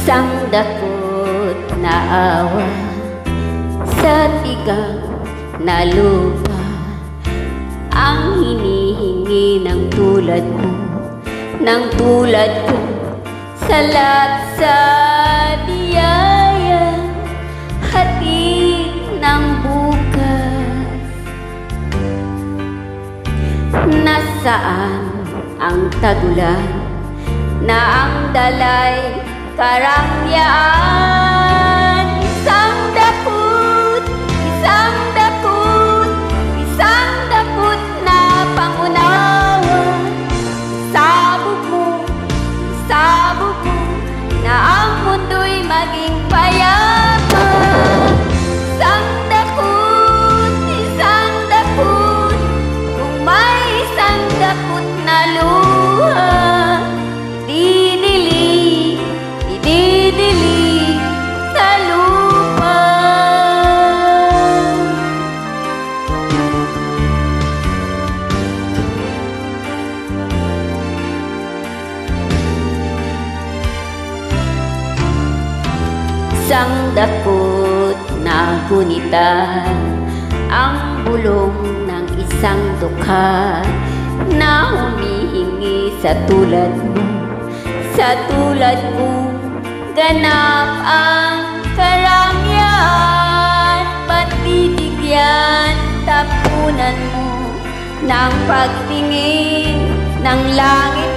Isang dakot na awa sa tigang na lupa ang hinihingi ng tulad mo, ng tulad ko, salat sa biyaya, hatid ng bukas. Nasaan ang tagulan na ang dalay karangyaan? Isang dakot, isang dakot, isang dakot na pangunawa. Sabog mo na ang mundo'y maging payapa. Isang dakot, kung may isang dakot na luha, ididili sa lupa. Isang dakot na gunitan ang bulong ng isang dukha na humihingi sa tulad mo, sa tulad mo, ganap ang karangyaan. Ba't bibigyan tapunan mo ng pagtingin ng langit